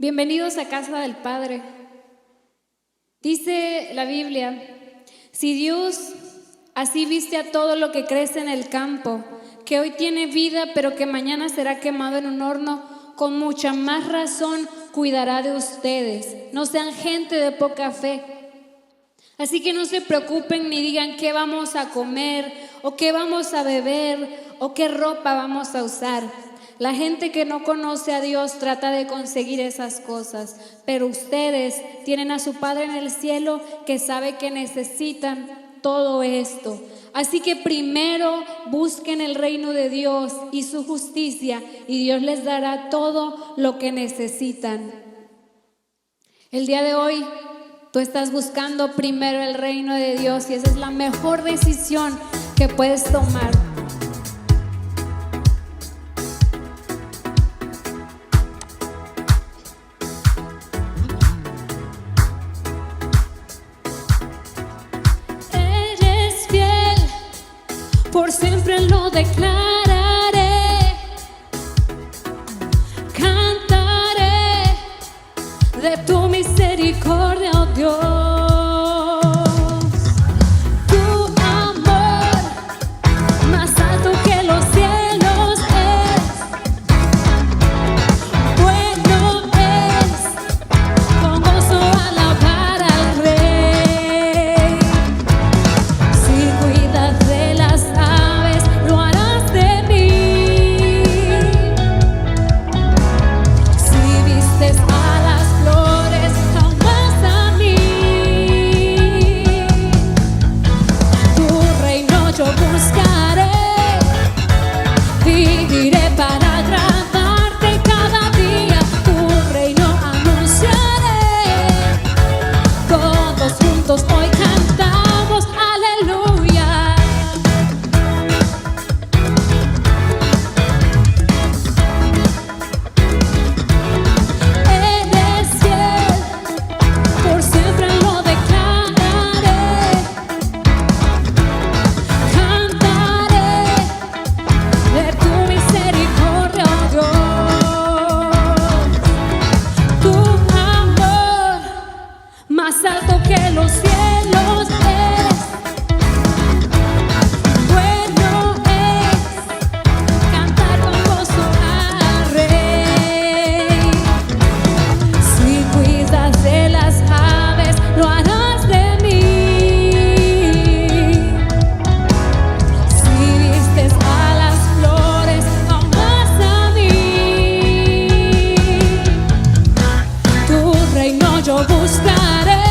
Bienvenidos a casa del Padre. Dice la Biblia, si Dios así viste a todo lo que crece en el campo, que hoy tiene vida pero que mañana será quemado en un horno, con mucha más razón cuidará de ustedes. No sean gente de poca fe. Así que no se preocupen ni digan qué vamos a comer o qué vamos a beber o qué ropa vamos a usar. La gente que no conoce a Dios trata de conseguir esas cosas, pero ustedes tienen a su Padre en el cielo que sabe que necesitan todo esto. Así que primero busquen el reino de Dios y su justicia y Dios les dará todo lo que necesitan. El día de hoy tú estás buscando primero el reino de Dios y esa es la mejor decisión que puedes tomar. Por siempre lo declararé, cantaré de tu misericordia, oh Dios. Tu amor más alto que los cielos es, bueno es, con gozo alabar al Rey. Si cuidas de las lo harás de mí. Si vistes a las flores, jamás a mí. Tu reino yo buscaré, viviré para agradarte cada día. Tu reino anunciaré, todos juntos hoy cantamos aleluya. Más alto que los cielos es, bueno es, cantar con gozo al Rey. Si cuidas de las aves, lo harás de mí. Si vistes a las flores, jamás a mí. Tu reino yo buscaré,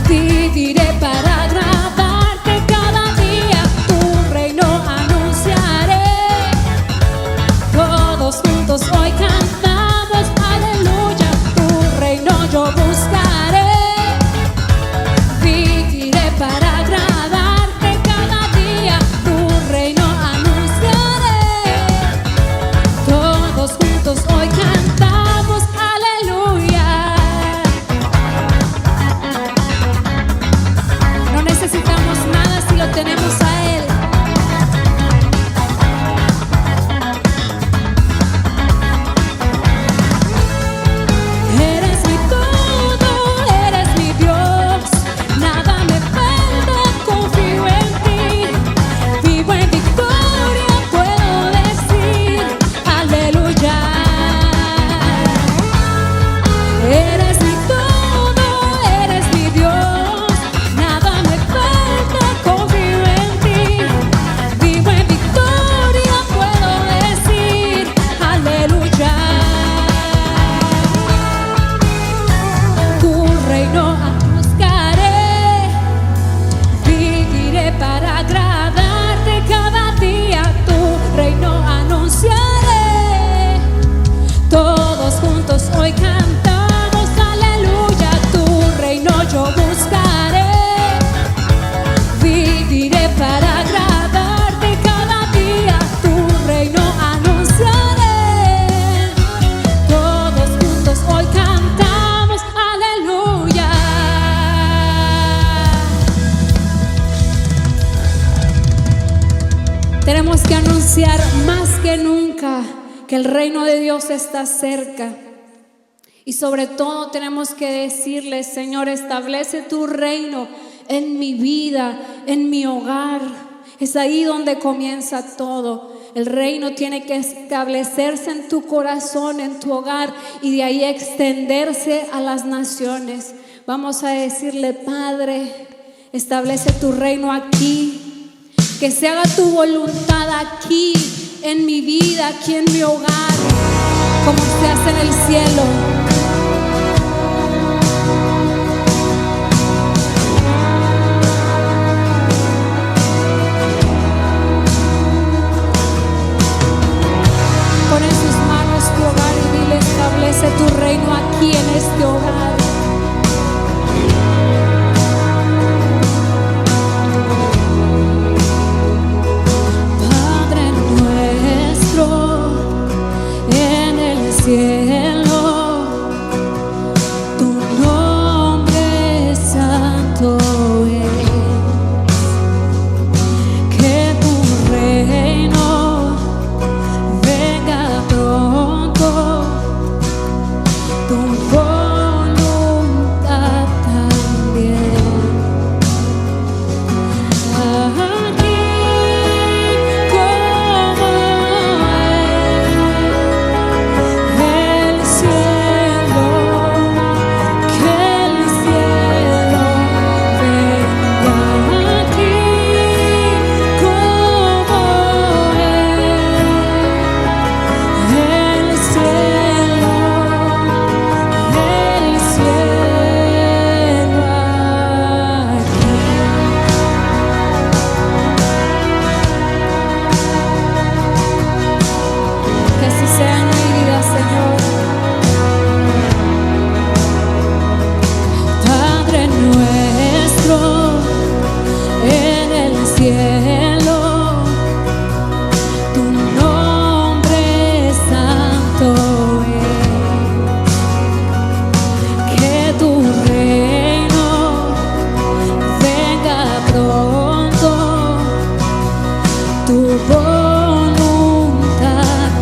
viviré para agradarte cada día. Tu reino anunciaré, todos juntos hoy cantamos aleluya. Tu reino yo buscaré, viviré para agradarte cada día. Tu reino anunciaré, todos juntos hoy cantamos aleluya. No necesitamos nada si lo tenemos a Él. Eres mi todo, eres mi Dios. Nada me falta, confío en ti. Vivo en victoria, puedo decir aleluya. Eres mi todo, eres mi Dios. Nada me falta, confío en ti. Vivo en victoria, puedo decir aleluya. Tu reino buscaré, viviré para agradarte cada día. Tu reino anunciaré, todos juntos hoy cantamos aleluya. Tu reino yo buscaré, viviré para agradarte cada día. Tu reino anunciaré, todos juntos hoy cantamos aleluya. Tenemos que anunciar más que nunca que el reino de Dios está cerca. Y sobre todo tenemos que decirle: Señor, establece tu reino en mi vida, en mi hogar. Es ahí donde comienza todo. El reino tiene que establecerse en tu corazón, en tu hogar, y de ahí extenderse a las naciones. Vamos a decirle: Padre, establece tu reino aquí, que se haga tu voluntad aquí, en mi vida, aquí en mi hogar, como se hace en el cielo. Pon en sus manos tu hogar y dile: establece tu reino aquí en este hogar. Padre nuestro en el cielo, tu nombre santo es. Que tu reino venga pronto, tu voluntad también. Aquí como el cielo, que el cielo venga aquí como el cielo aquí. Que así sea en mi vida, Señor. Padre nuestro en el cielo, tu nombre santo es. Que tu reino venga pronto, tu voluntad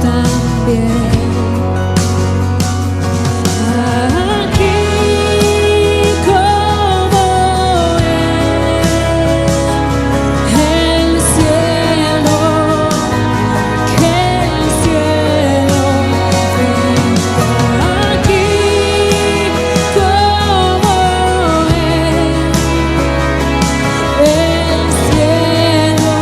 también. Aquí como el cielo, que el cielo venga aquí como el cielo,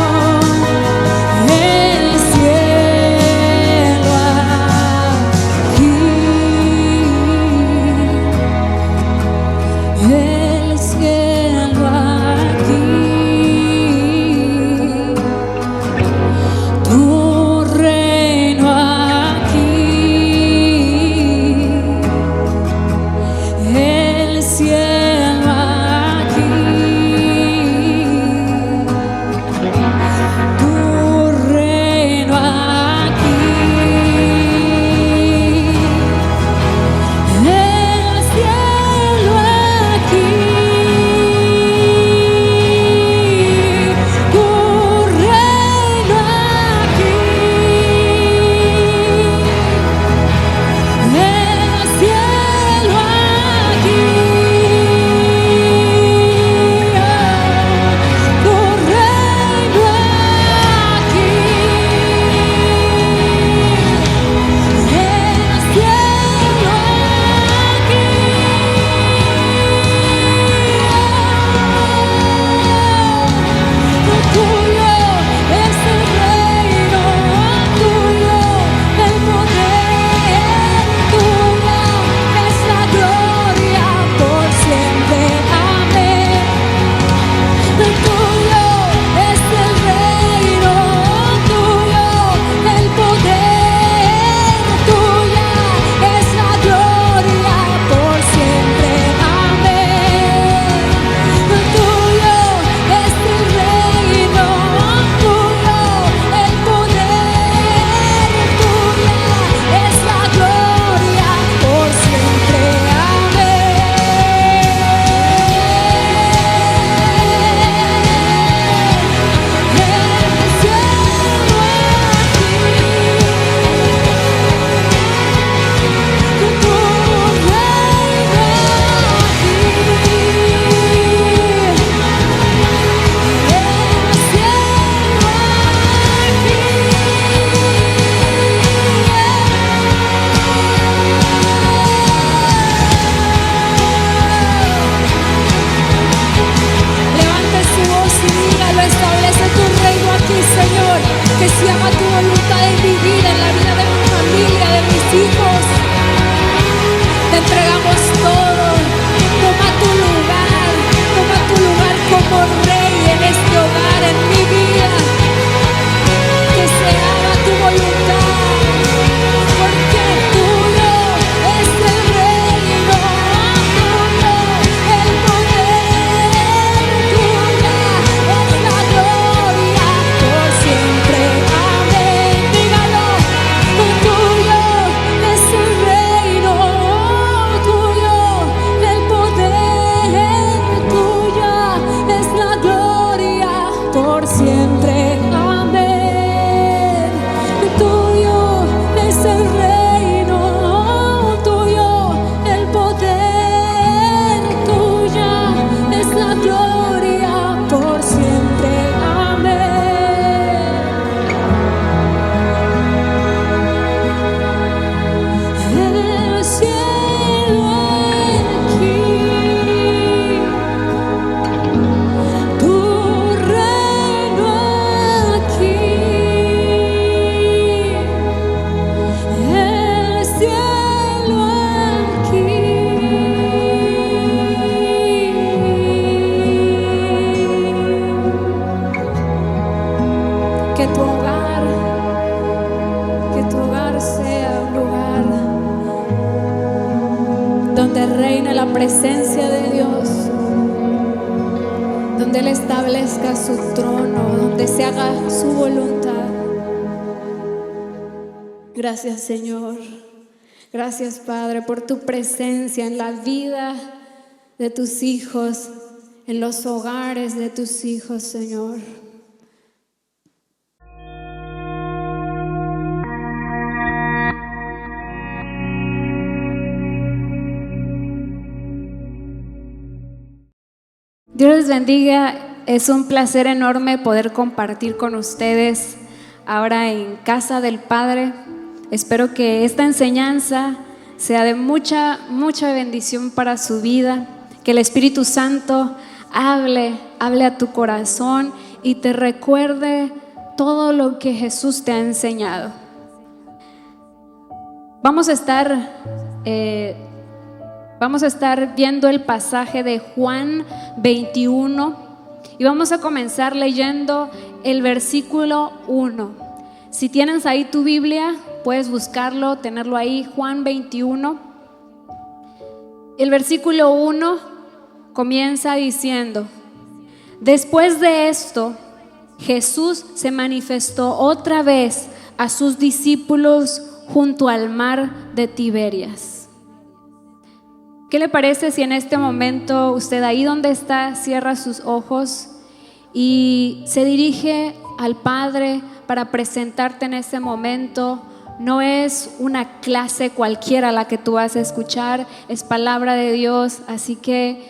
que se haga tu voluntad en mi vida, en la vida de mi familia, de mis hijos. Te entregamos todo. Toma tu lugar como rey en este hogar, en mi vida. Que se haga tu voluntad, porque tuyo es el reino, tuyo el poder, tuya es la gloria por siempre. Amén. Dígalo. Tuyo es el reino, tuyo el poder, tuya es la gloria por siempre. Amén. Tuyo es el reino, tuyo el poder, tuya es la gloria por siempre. Amén. El cielo aquí, tu reino aquí. El cielo aquí. Que tu hogar sea un lugar donde reine la presencia de Dios, donde Él establezca su trono, donde se haga su voluntad. Gracias, Señor. Gracias, Padre, por tu presencia en la vida de tus hijos, en los hogares de tus hijos, Señor. Dios les bendiga. Es un placer enorme poder compartir con ustedes ahora en casa del Padre. Espero que esta enseñanza sea de mucha bendición para su vida, que el Espíritu Santo hable a tu corazón y te recuerde todo lo que Jesús te ha enseñado. Vamos a estar viendo el pasaje de Juan 21 y vamos a comenzar leyendo el versículo 1. Si tienes ahí tu Biblia, puedes buscarlo, tenerlo ahí, Juan 21. El versículo 1 comienza diciendo: después de esto, Jesús se manifestó otra vez a sus discípulos junto al mar de Tiberias. ¿Qué le parece si en este momento usted ahí donde está cierra sus ojos y se dirige al Padre para presentarte en ese momento? No es una clase cualquiera la que tú vas a escuchar, es palabra de Dios, así que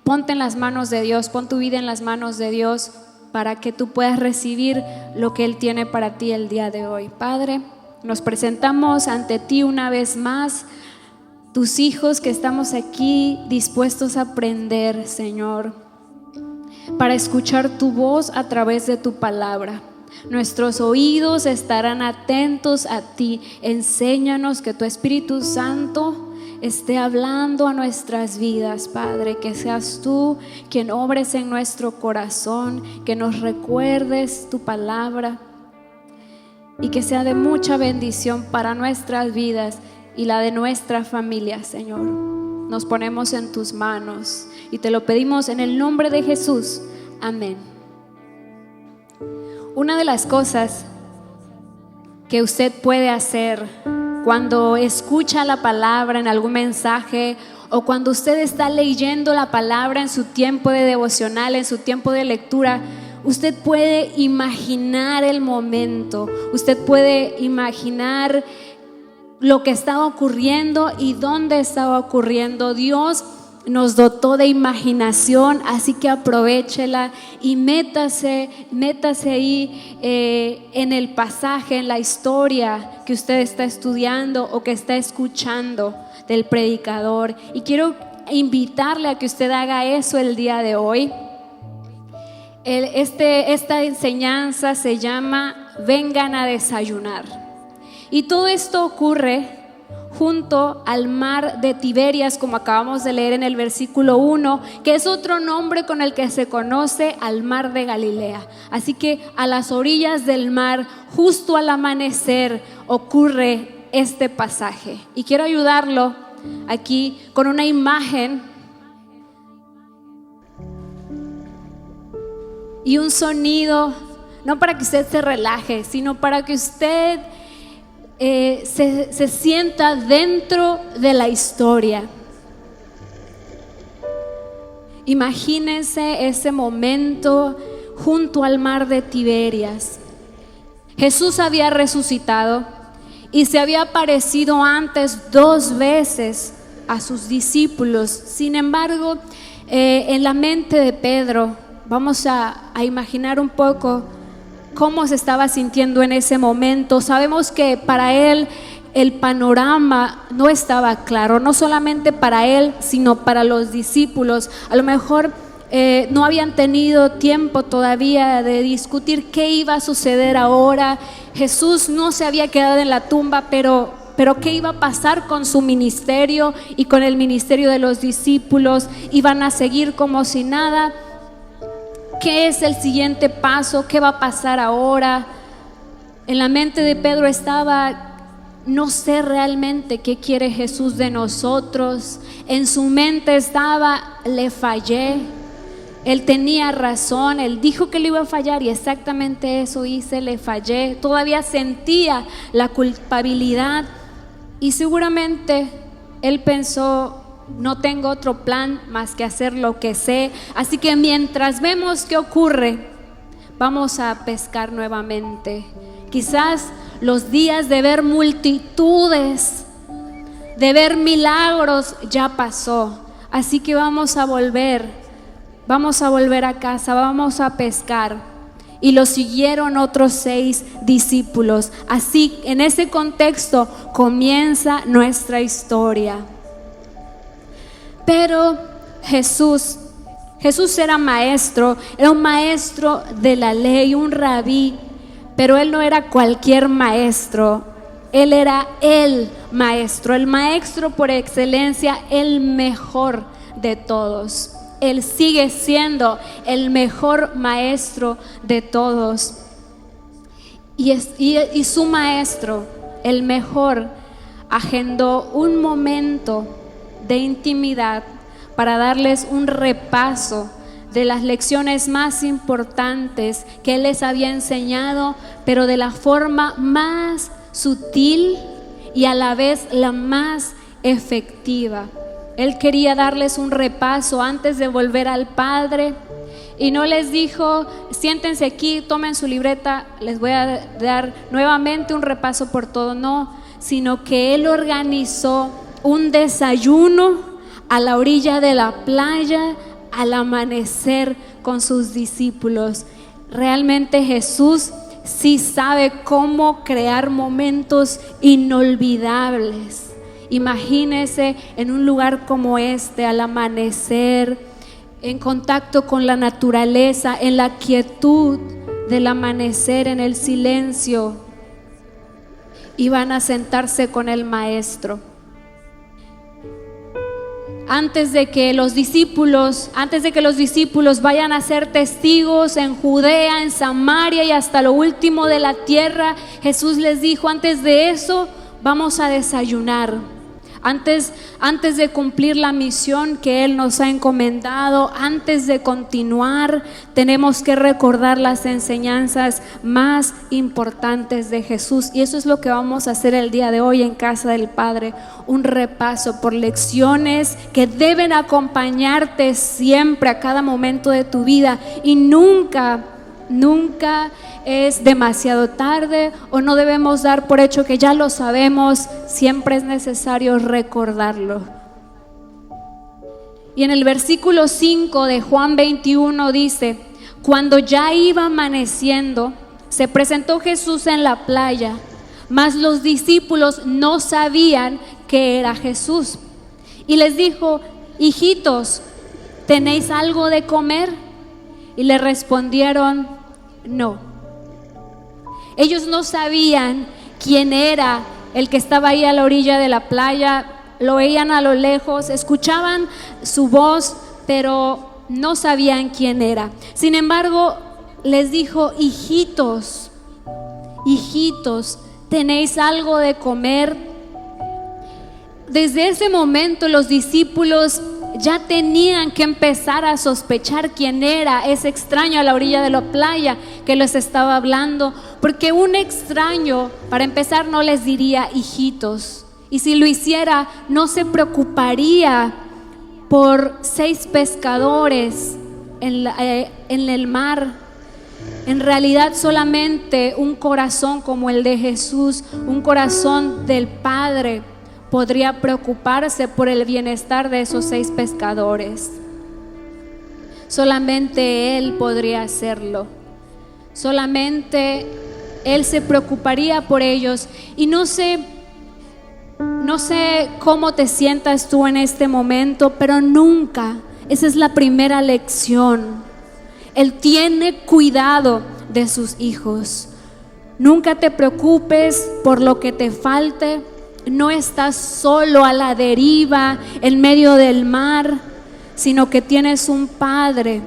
ponte en las manos de Dios, pon tu vida en las manos de Dios para que tú puedas recibir lo que Él tiene para ti el día de hoy. Padre, nos presentamos ante ti una vez más, tus hijos que estamos aquí dispuestos a aprender, Señor, para escuchar tu voz a través de tu palabra. Nuestros oídos estarán atentos a ti. Enséñanos que tu Espíritu Santo esté hablando a nuestras vidas, Padre, que seas tú quien obres en nuestro corazón, que nos recuerdes tu palabra y que sea de mucha bendición para nuestras vidas y la de nuestra familia, Señor. Nos ponemos en tus manos y te lo pedimos en el nombre de Jesús. Amén. Una de las cosas que usted puede hacer cuando escucha la palabra en algún mensaje o cuando usted está leyendo la palabra en su tiempo de devocional, en su tiempo de lectura, usted puede imaginar el momento, usted puede imaginar lo que estaba ocurriendo y dónde estaba ocurriendo. Dios nos dotó de imaginación, así que aprovéchela y métase ahí en el pasaje, en la historia que usted está estudiando o que está escuchando del predicador. Y quiero invitarle a que usted haga eso el día de hoy. Esta enseñanza se llama vengan a desayunar. Y todo esto ocurre junto al mar de Tiberias, como acabamos de leer en el versículo 1, que es otro nombre con el que se conoce al mar de Galilea. Así que a las orillas del mar, justo al amanecer, ocurre este pasaje. Y quiero ayudarlo aquí con una imagen y un sonido, no para que usted se relaje, sino para que usted se sienta dentro de la historia. Imagínense ese momento junto al mar de Tiberias. Jesús había resucitado y se había aparecido antes 2 veces a sus discípulos. Sin embargo, en la mente de Pedro, vamos a imaginar un poco cómo se estaba sintiendo en ese momento. Sabemos que para él el panorama no estaba claro, no solamente para él, sino para los discípulos. A lo mejor no habían tenido tiempo todavía de discutir qué iba a suceder ahora. Jesús no se había quedado en la tumba, pero qué iba a pasar con su ministerio y con el ministerio de los discípulos. Iban a seguir como si nada. ¿Qué es el siguiente paso? ¿Qué va a pasar ahora? En la mente de Pedro estaba: no sé realmente qué quiere Jesús de nosotros. En su mente estaba: le fallé. Él tenía razón, él dijo que le iba a fallar y exactamente eso hice, le fallé. Todavía sentía la culpabilidad y seguramente él pensó: no tengo otro plan más que hacer lo que sé. Así que mientras vemos qué ocurre, vamos a pescar nuevamente. Quizás los días de ver multitudes, de ver milagros, ya pasó. Así que vamos a volver a casa, vamos a pescar. Y lo siguieron otros 6 discípulos. Así, en ese contexto comienza nuestra historia. Pero Jesús era maestro, era un maestro de la ley, un rabí, pero él no era cualquier maestro, él era el maestro por excelencia, el mejor de todos. Él sigue siendo el mejor maestro de todos. Y su maestro, el mejor, agendó un momento de intimidad para darles un repaso de las lecciones más importantes que él les había enseñado, pero de la forma más sutil y a la vez la más efectiva. Él quería darles un repaso antes de volver al Padre y no les dijo: siéntense aquí, tomen su libreta, les voy a dar nuevamente un repaso por todo. No, sino que él organizó un desayuno a la orilla de la playa al amanecer con sus discípulos. Realmente Jesús sí sabe cómo crear momentos inolvidables. Imagínese en un lugar como este, al amanecer, en contacto con la naturaleza, en la quietud del amanecer, en el silencio, y van a sentarse con el maestro. Antes de que los discípulos vayan a ser testigos en Judea, en Samaria y hasta lo último de la tierra, Jesús les dijo: antes de eso vamos a desayunar. Antes de cumplir la misión que Él nos ha encomendado, antes de continuar, tenemos que recordar las enseñanzas más importantes de Jesús. Y eso es lo que vamos a hacer el día de hoy en Casa del Padre. Un repaso por lecciones que deben acompañarte siempre, a cada momento de tu vida. Y nunca es demasiado tarde, o no debemos dar por hecho que ya lo sabemos. Siempre es necesario recordarlo. Y en el versículo 5 de Juan 21 dice: cuando ya iba amaneciendo, se presentó Jesús en la playa, mas los discípulos no sabían que era Jesús. Y les dijo: hijitos, ¿tenéis algo de comer? Y le respondieron: no. Ellos no sabían quién era el que estaba ahí a la orilla de la playa. Lo veían a lo lejos, escuchaban su voz, pero no sabían quién era. Sin embargo, les dijo: hijitos, hijitos, ¿tenéis algo de comer? Desde ese momento los discípulos ya tenían que empezar a sospechar quién era ese extraño a la orilla de la playa que les estaba hablando, porque un extraño, para empezar, no les diría hijitos, y si lo hiciera no se preocuparía por 6 pescadores en el mar. En realidad solamente un corazón como el de Jesús, un corazón del Padre, podría preocuparse por el bienestar de esos 6 pescadores. Solamente Él podría hacerlo. Solamente Él se preocuparía por ellos. Y no sé cómo te sientas tú en este momento, pero nunca, esa es la primera lección. Él tiene cuidado de sus hijos. Nunca te preocupes por lo que te falte. No estás solo a la deriva en medio del mar, sino que tienes un Padre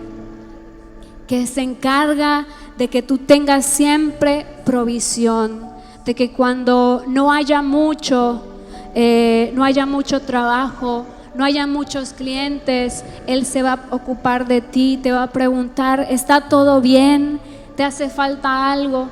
que se encarga de que tú tengas siempre provisión, de que cuando no haya mucho trabajo, no haya muchos clientes, Él se va a ocupar de ti, te va a preguntar: ¿está todo bien? ¿Te hace falta algo?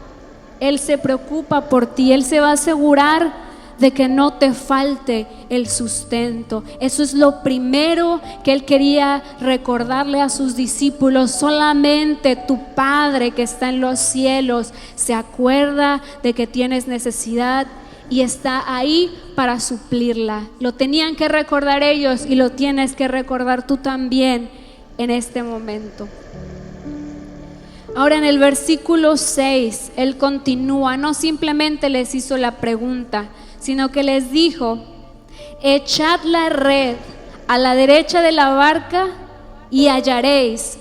Él se preocupa por ti, Él se va a asegurar de que no te falte el sustento. Eso es lo primero que Él quería recordarle a sus discípulos. Solamente tu Padre que está en los cielos se acuerda de que tienes necesidad y está ahí para suplirla. Lo tenían que recordar ellos y lo tienes que recordar tú también en este momento. Ahora en el versículo 6, Él continúa, no simplemente les hizo la pregunta, sino que les dijo: echad la red a la derecha de la barca y hallaréis.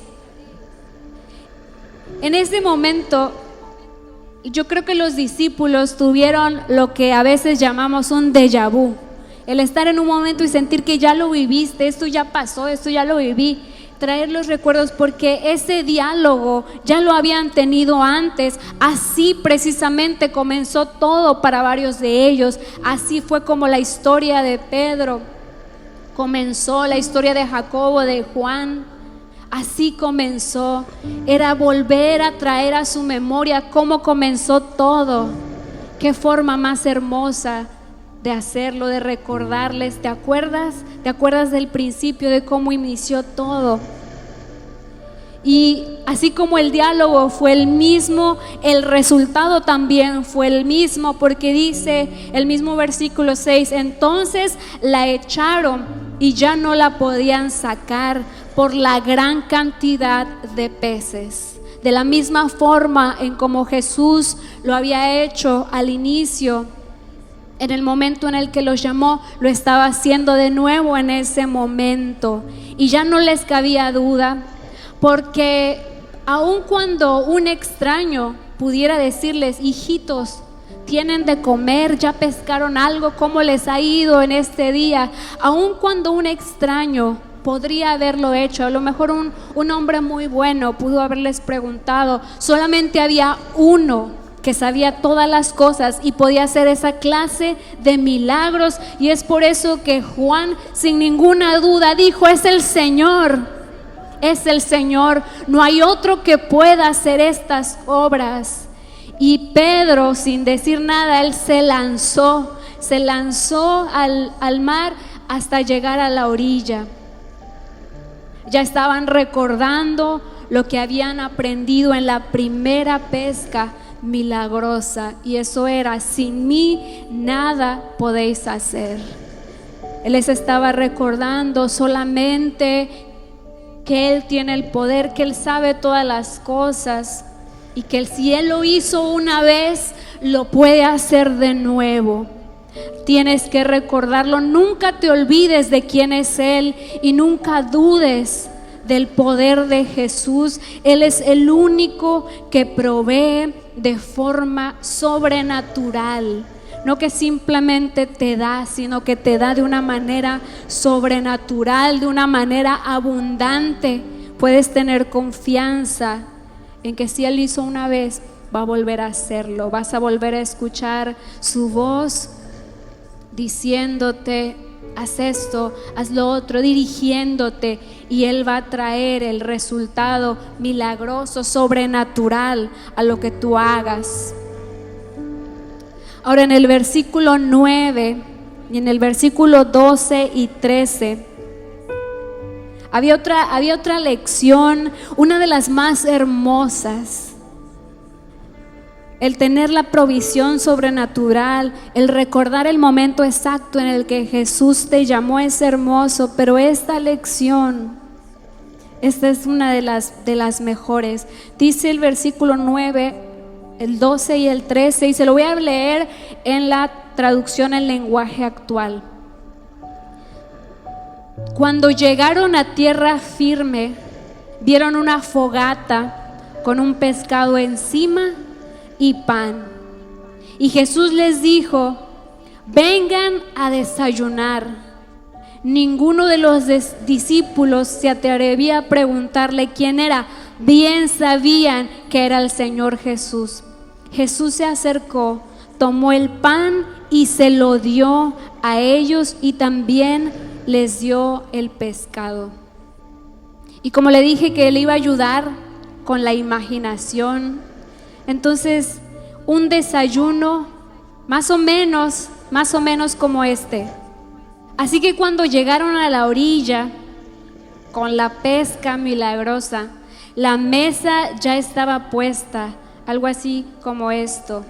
En ese momento, yo creo que los discípulos tuvieron lo que a veces llamamos un déjà vu, el estar en un momento y sentir que ya lo viviste, esto ya pasó, esto ya lo viví. Traer los recuerdos, porque ese diálogo ya lo habían tenido antes. Así precisamente comenzó todo para varios de ellos. Así fue como la historia de Pedro comenzó, la historia de Jacobo, de Juan. Así comenzó. Era volver a traer a su memoria cómo comenzó todo. Qué forma más hermosa de hacerlo, de recordarles. ¿Te acuerdas? ¿Te acuerdas del principio, de cómo inició todo? Y así como el diálogo fue el mismo, el resultado también fue el mismo, porque dice el mismo versículo 6: entonces la echaron y ya no la podían sacar por la gran cantidad de peces. De la misma forma en como Jesús lo había hecho al inicio, en el momento en el que los llamó, lo estaba haciendo de nuevo en ese momento. Y ya no les cabía duda, porque aun cuando un extraño pudiera decirles: hijitos, tienen de comer, ya pescaron algo, ¿cómo les ha ido en este día? Aun cuando un extraño podría haberlo hecho, a lo mejor un hombre muy bueno pudo haberles preguntado. Solamente había uno que sabía todas las cosas y podía hacer esa clase de milagros, y es por eso que Juan sin ninguna duda dijo: es el Señor, es el Señor, no hay otro que pueda hacer estas obras. Y Pedro, sin decir nada, él se lanzó al mar hasta llegar a la orilla. Ya estaban recordando lo que habían aprendido en la primera pesca milagrosa, y eso era: sin mí nada podéis hacer. Él les estaba recordando solamente que Él tiene el poder, que Él sabe todas las cosas, y que si Él lo hizo una vez, lo puede hacer de nuevo. Tienes que recordarlo, nunca te olvides de quién es Él y nunca dudes del poder de Jesús. Él es el único que provee, de forma sobrenatural. No que simplemente te da, sino que te da de una manera sobrenatural, de una manera abundante. Puedes tener confianza en que si Él hizo una vez, va a volver a hacerlo. Vas a volver a escuchar su voz diciéndote: haz esto, haz lo otro, dirigiéndote, y Él va a traer el resultado milagroso, sobrenatural a lo que tú hagas. Ahora, en el versículo 9 y en el versículo 12 y 13 había otra lección, una de las más hermosas. El tener la provisión sobrenatural, el recordar el momento exacto en el que Jesús te llamó es hermoso, pero esta lección, esta es una de las mejores. Dice el versículo 9, el 12 y el 13, y se lo voy a leer en la traducción en lenguaje actual. Cuando llegaron a tierra firme, vieron una fogata con un pescado encima y pan. Y Jesús les dijo: vengan a desayunar. Ninguno de los discípulos se atrevía a preguntarle quién era. Bien sabían que era el Señor Jesús. Jesús se acercó, tomó el pan y se lo dio a ellos, y también les dio el pescado. Y como le dije que Él iba a ayudar con la imaginación, entonces un desayuno más o menos como este. Así que cuando llegaron a la orilla con la pesca milagrosa, la mesa ya estaba puesta, algo así como esto: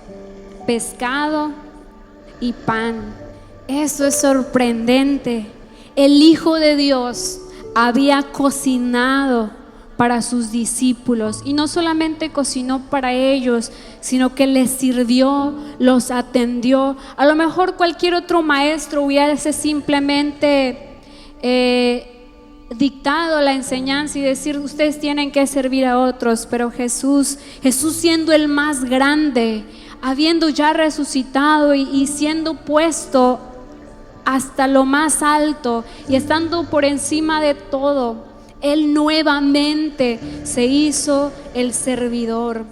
pescado y pan. Eso es sorprendente. El Hijo de Dios había cocinado para sus discípulos, y no solamente cocinó para ellos, sino que les sirvió, los atendió. A lo mejor cualquier otro maestro hubiese simplemente dictado la enseñanza y decir: ustedes tienen que servir a otros. Pero Jesús siendo el más grande, habiendo ya resucitado y siendo puesto hasta lo más alto y estando por encima de todo, Él nuevamente se hizo el servidor.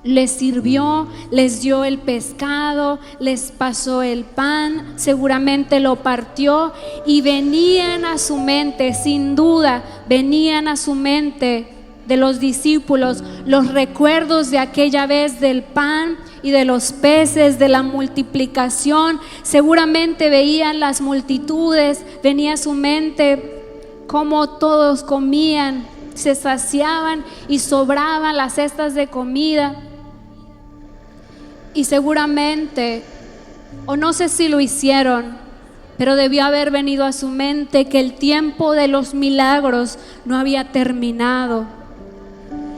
Les sirvió, les dio el pescado, les pasó el pan, seguramente lo partió, y venían a su mente, sin duda, venían a su mente de los discípulos los recuerdos de aquella vez del pan y de los peces, de la multiplicación. Seguramente veían las multitudes, venía a su mente cómo todos comían, se saciaban y sobraban las cestas de comida. Y seguramente, o no sé si lo hicieron, pero debió haber venido a su mente que el tiempo de los milagros no había terminado.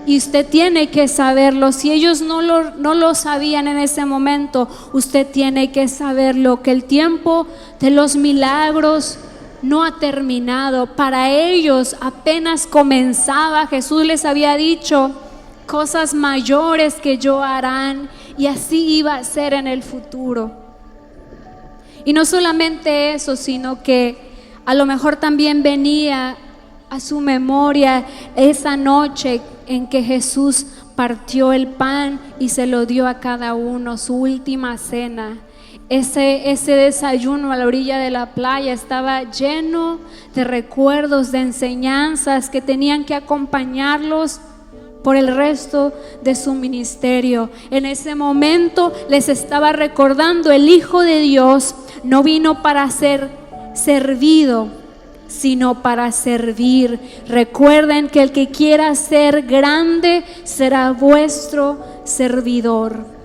Y usted tiene que saberlo. Si ellos no lo sabían en ese momento, usted tiene que saberlo, que el tiempo de los milagros no ha terminado. Para ellos apenas comenzaba. Jesús les había dicho: cosas mayores que yo harán, y así iba a ser en el futuro. Y no solamente eso, sino que a lo mejor también venía a su memoria esa noche en que Jesús partió el pan y se lo dio a cada uno, su última cena. Ese desayuno a la orilla de la playa estaba lleno de recuerdos, de enseñanzas que tenían que acompañarlos por el resto de su ministerio. En ese momento les estaba recordando: el Hijo de Dios no vino para ser servido, sino para servir. Recuerden que el que quiera ser grande será vuestro servidor.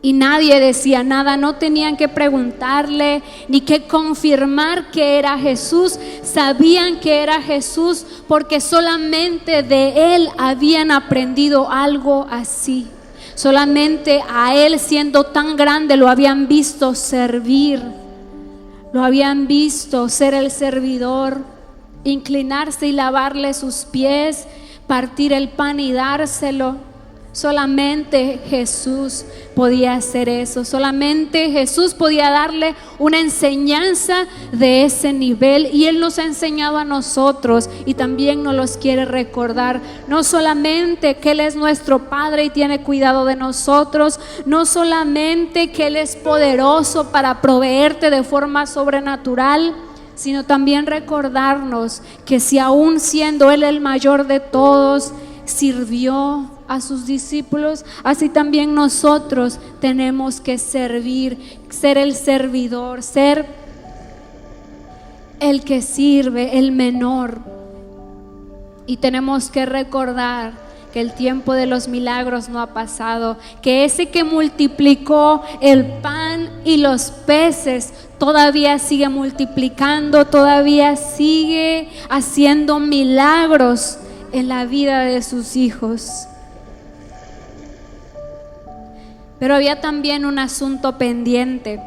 Y nadie decía nada, no tenían que preguntarle ni que confirmar que era Jesús. Sabían que era Jesús porque solamente de Él habían aprendido algo así. Solamente a Él, siendo tan grande, lo habían visto servir. Lo habían visto ser el servidor, inclinarse y lavarle sus pies, partir el pan y dárselo. Solamente Jesús podía hacer eso. Solamente Jesús podía darle una enseñanza de ese nivel. Y Él nos ha enseñado a nosotros y también nos los quiere recordar. No solamente que Él es nuestro Padre y tiene cuidado de nosotros. No solamente que Él es poderoso para proveerte de forma sobrenatural, sino también recordarnos que si aún siendo Él el mayor de todos, sirvió a sus discípulos, así también nosotros tenemos que servir, ser el servidor, ser el que sirve, el menor. Y tenemos que recordar que el tiempo de los milagros no ha pasado, que ese que multiplicó el pan y los peces todavía sigue multiplicando, todavía sigue haciendo milagros en la vida de sus hijos. Pero había también un asunto pendiente,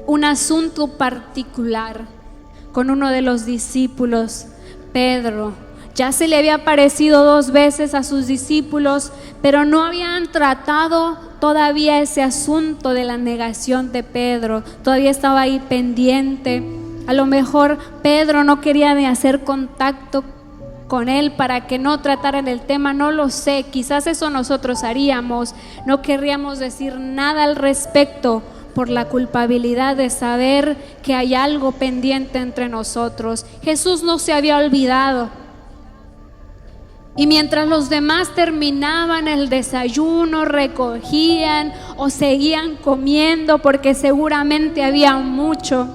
un asunto particular con uno de los discípulos, Pedro. Ya se le había aparecido 2 veces a sus discípulos, pero no habían tratado todavía ese asunto de la negación de Pedro. Todavía estaba ahí pendiente. A lo mejor Pedro no quería ni hacer contacto con él para que no trataran el tema, no lo sé, quizás eso nosotros haríamos, no querríamos decir nada al respecto por la culpabilidad de saber que hay algo pendiente entre nosotros. Jesús no se había olvidado, y mientras los demás terminaban el desayuno, recogían o seguían comiendo porque seguramente había mucho,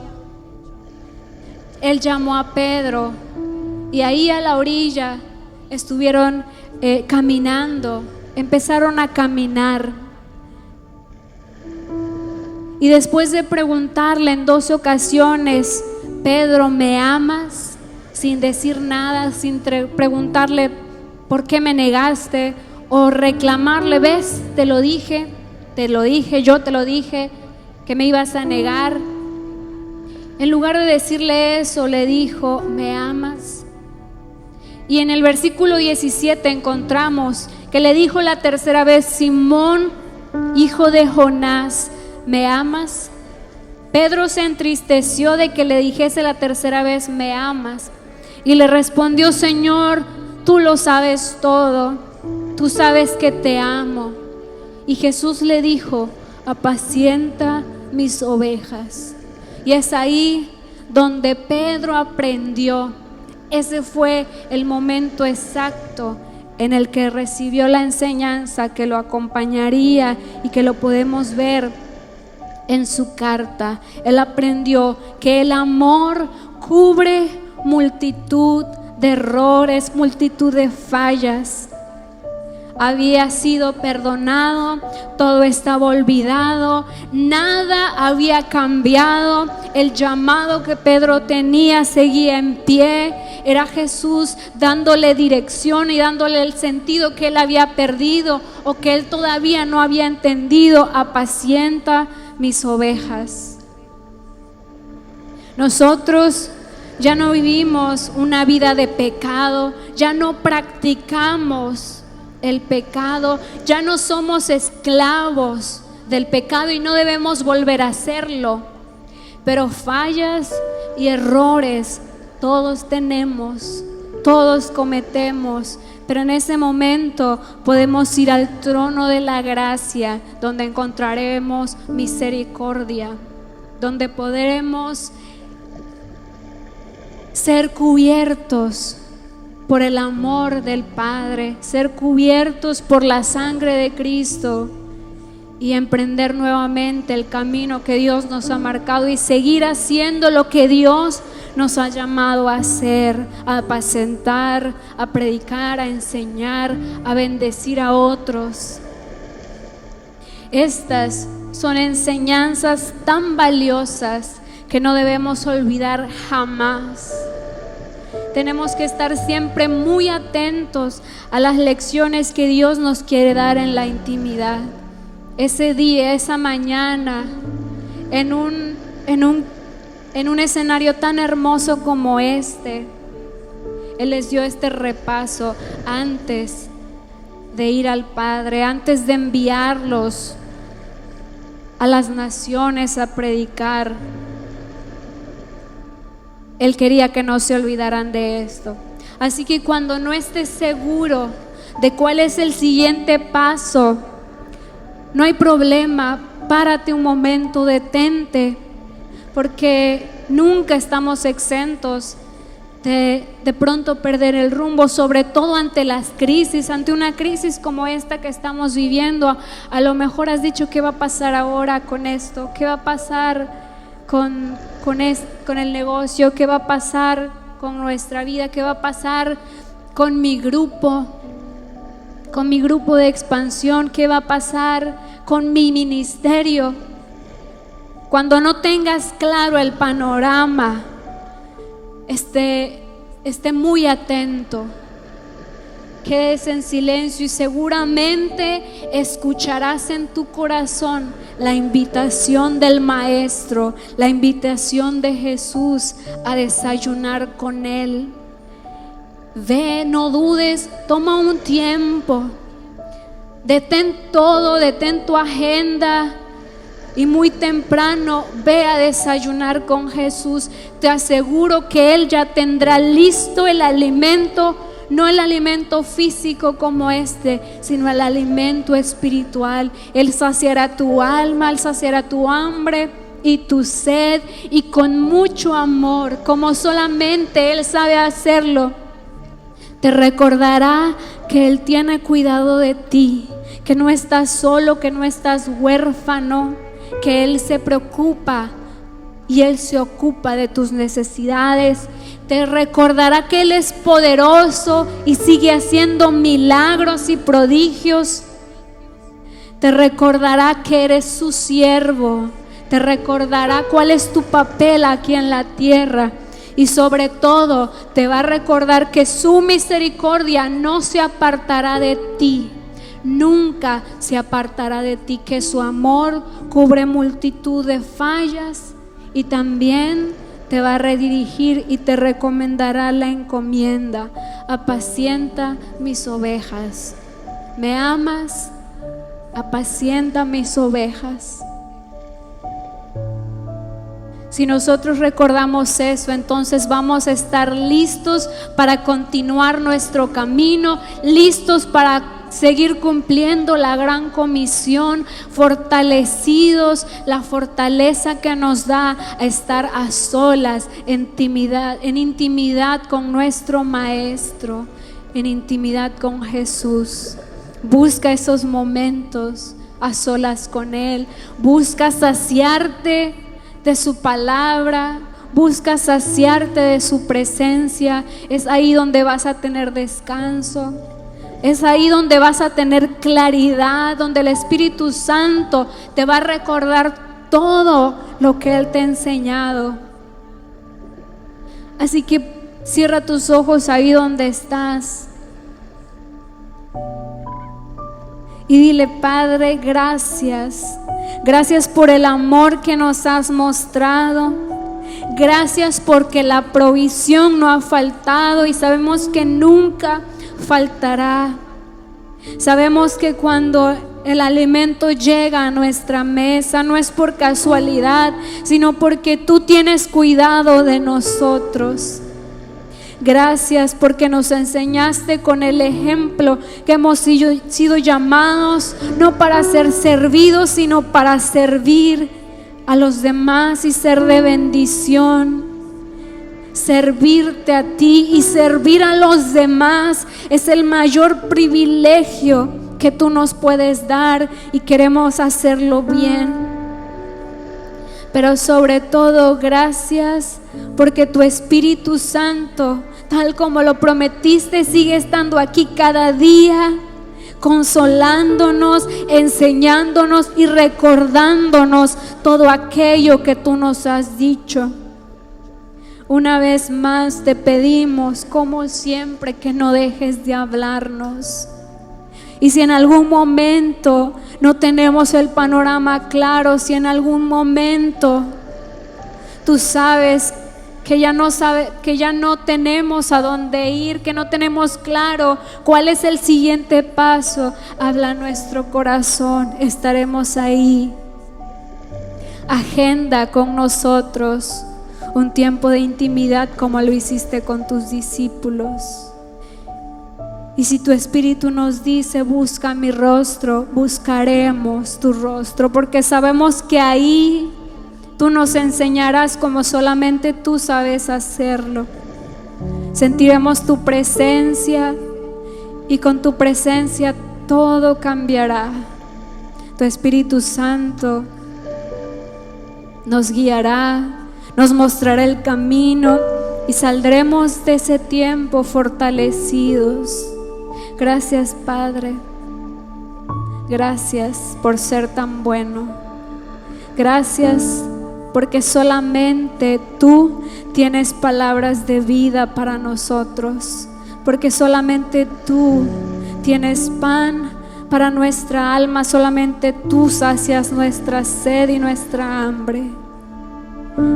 Él llamó a Pedro. Y ahí a la orilla estuvieron caminando, empezaron a caminar. Y después de preguntarle en 12 ocasiones, Pedro, ¿me amas? Sin decir nada, sin preguntarle por qué me negaste, o reclamarle, ves, te lo dije, yo te lo dije, que me ibas a negar. En lugar de decirle eso, le dijo, ¿me amas? Y en el versículo 17 encontramos que le dijo la tercera vez, Simón, hijo de Jonás, ¿me amas? Pedro se entristeció de que le dijese la tercera vez, ¿me amas? Y le respondió, Señor, tú lo sabes todo, tú sabes que te amo. Y Jesús le dijo, apacienta mis ovejas. Y es ahí donde Pedro aprendió. Ese fue el momento exacto en el que recibió la enseñanza que lo acompañaría y que lo podemos ver en su carta. Él aprendió que el amor cubre multitud de errores, multitud de fallas. Había sido perdonado, todo estaba olvidado, nada había cambiado, el llamado que Pedro tenía seguía en pie. Era Jesús dándole dirección y dándole el sentido que él había perdido o que él todavía no había entendido. Apacienta mis ovejas. Nosotros ya no vivimos una vida de pecado, ya no practicamos el pecado, ya no somos esclavos del pecado y no debemos volver a hacerlo. Pero fallas y errores todos tenemos, todos cometemos, pero en ese momento podemos ir al trono de la gracia, donde encontraremos misericordia, donde podremos ser cubiertos por el amor del Padre, ser cubiertos por la sangre de Cristo y emprender nuevamente el camino que Dios nos ha marcado y seguir haciendo lo que Dios nos ha llamado a hacer, a apacentar, a predicar, a enseñar, a bendecir a otros. Estas son enseñanzas tan valiosas que no debemos olvidar jamás. Tenemos que estar siempre muy atentos a las lecciones que Dios nos quiere dar en la intimidad. Ese día, esa mañana, en un escenario tan hermoso como este, Él les dio este repaso antes de ir al Padre, antes de enviarlos a las naciones a predicar, Él quería que no se olvidaran de esto. Así que cuando no estés seguro de cuál es el siguiente paso, no hay problema, párate un momento, detente, porque nunca estamos exentos de pronto perder el rumbo, sobre todo ante las crisis, ante una crisis como esta que estamos viviendo. A lo mejor has dicho: ¿qué va a pasar ahora con esto? ¿Qué va a pasar con el negocio? ¿Qué va a pasar con nuestra vida? ¿Qué va a pasar con mi grupo de expansión? ¿Qué va a pasar con mi ministerio? Cuando no tengas claro el panorama, esté muy atento, quédese en silencio y seguramente escucharás en tu corazón la invitación del Maestro, la invitación de Jesús a desayunar con Él. Ve, no dudes, toma un tiempo, detén todo, detén tu agenda y muy temprano ve a desayunar con Jesús. Te aseguro que Él ya tendrá listo el alimento, no el alimento físico como sino el alimento espiritual. Él saciará tu alma, Él saciará tu hambre y tu sed, y con mucho amor, como solamente Él sabe hacerlo, te recordará que Él tiene cuidado de ti, que no estás solo, que no estás huérfano, que Él se preocupa y Él se ocupa de tus necesidades. Te recordará que Él es poderoso y sigue haciendo milagros y prodigios. Te recordará que eres su siervo. Te recordará cuál es tu papel aquí en la tierra. Y sobre todo te va a recordar que su misericordia no se apartará de ti. Nunca se apartará de ti, que su amor cubre multitud de fallas, y también te va a redirigir y te recomendará la encomienda: apacienta mis ovejas. ¿Me amas? Apacienta mis ovejas. Si nosotros recordamos eso, entonces vamos a estar listos para continuar nuestro camino, listos para seguir cumpliendo la gran comisión, fortalecidos, la fortaleza que nos da a estar a solas, en intimidad con nuestro Maestro, en intimidad con Jesús. Busca esos momentos a solas con Él, busca saciarte de su palabra, busca saciarte de su presencia. Es ahí donde vas a tener descanso. Es ahí donde vas a tener claridad, donde el Espíritu Santo te va a recordar todo lo que Él te ha enseñado. Así que cierra tus ojos ahí donde estás y dile: Padre, gracias. Gracias por el amor que nos has mostrado. Gracias porque la provisión no ha faltado y sabemos que nunca faltará. Sabemos que cuando el alimento llega a nuestra mesa no es por casualidad, sino porque tú tienes cuidado de nosotros. Gracias porque nos enseñaste con el ejemplo que hemos sido llamados no para ser servidos, sino para servir a los demás y ser de bendición. Servirte a ti y servir a los demás es el mayor privilegio que tú nos puedes dar, y queremos hacerlo bien. Pero sobre todo, gracias porque tu Espíritu Santo, tal como lo prometiste, sigue estando aquí cada día, consolándonos, enseñándonos y recordándonos todo aquello que tú nos has dicho. Una vez más te pedimos, como siempre, que no dejes de hablarnos. Y si en algún momento no tenemos el panorama claro, si en algún momento tú sabes que ya no tenemos a dónde ir, que no tenemos claro cuál es el siguiente paso, habla nuestro corazón, estaremos ahí. Agenda con nosotros un tiempo de intimidad como lo hiciste con tus discípulos. Y si tu Espíritu nos dice, busca mi rostro, buscaremos tu rostro, porque sabemos que ahí tú nos enseñarás como solamente tú sabes hacerlo. Sentiremos tu presencia y con tu presencia todo cambiará. Tu Espíritu Santo nos guiará, nos mostrará el camino y saldremos de ese tiempo fortalecidos. Gracias, Padre. Gracias por ser tan bueno. Gracias porque solamente tú tienes palabras de vida para nosotros. Porque solamente tú tienes pan para nuestra alma. Solamente tú sacias nuestra sed y nuestra hambre.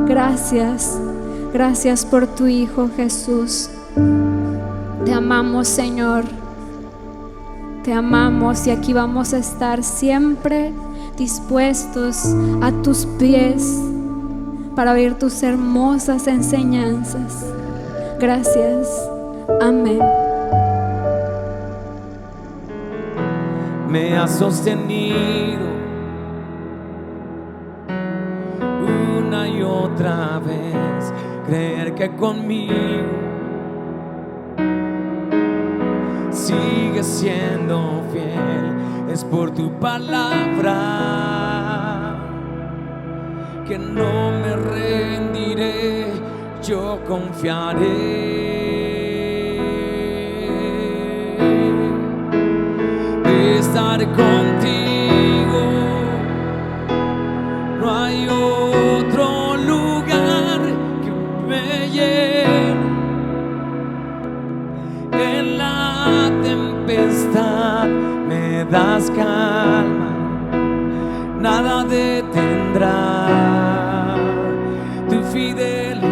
Gracias. Gracias por tu Hijo Jesús. Te amamos, Señor. Te amamos y aquí vamos a estar siempre dispuestos a tus pies para oír tus hermosas enseñanzas. Gracias. Amén. Me has sostenido una y otra vez, creer que conmigo sigues siendo fiel, es por tu palabra que no me rendiré, yo confiaré. Estar contigo, no hay otro lugar que me llene. En la tempestad me das calma, nada detendrá tu fidelidad.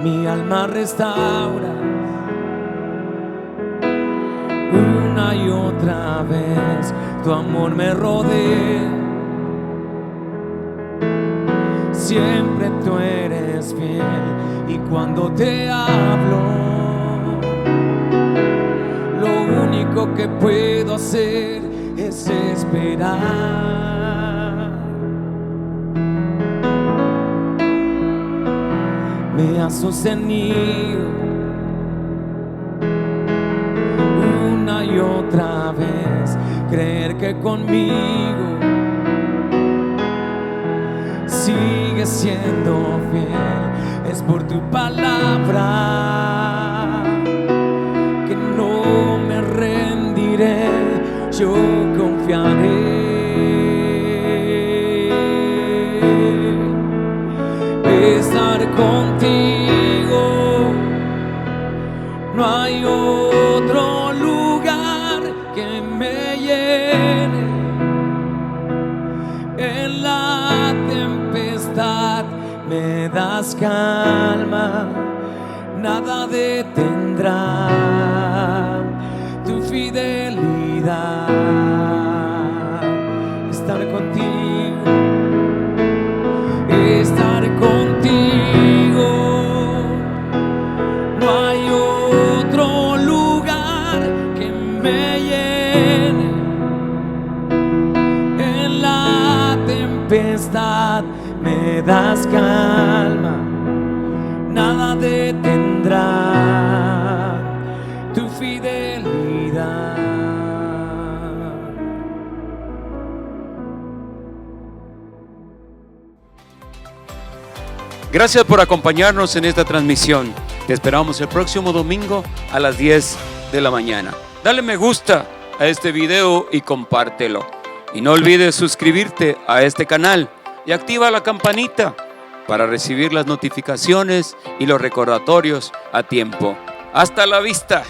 Mi alma restaura una y otra vez, tu amor me rodea. Siempre tú eres fiel y cuando te hablo, lo único que puedo hacer es esperar. Me has sostenido una y otra vez, creer que conmigo sigues siendo fiel, es por tu palabra que no me rendiré, yo confiaré. Estar contigo, no hay otro lugar que me llene. En la tempestad me das calma, nada detendrá tu fidelidad. Estar contigo, estar contigo, no hay otro lugar que me llene. En la tempestad me das calma, nada detendrá tu fidelidad. Gracias por acompañarnos en esta transmisión. Te esperamos el próximo domingo a las 10 de la mañana. Dale me gusta a este video y compártelo. Y no olvides suscribirte a este canal y activa la campanita para recibir las notificaciones y los recordatorios a tiempo. Hasta la vista.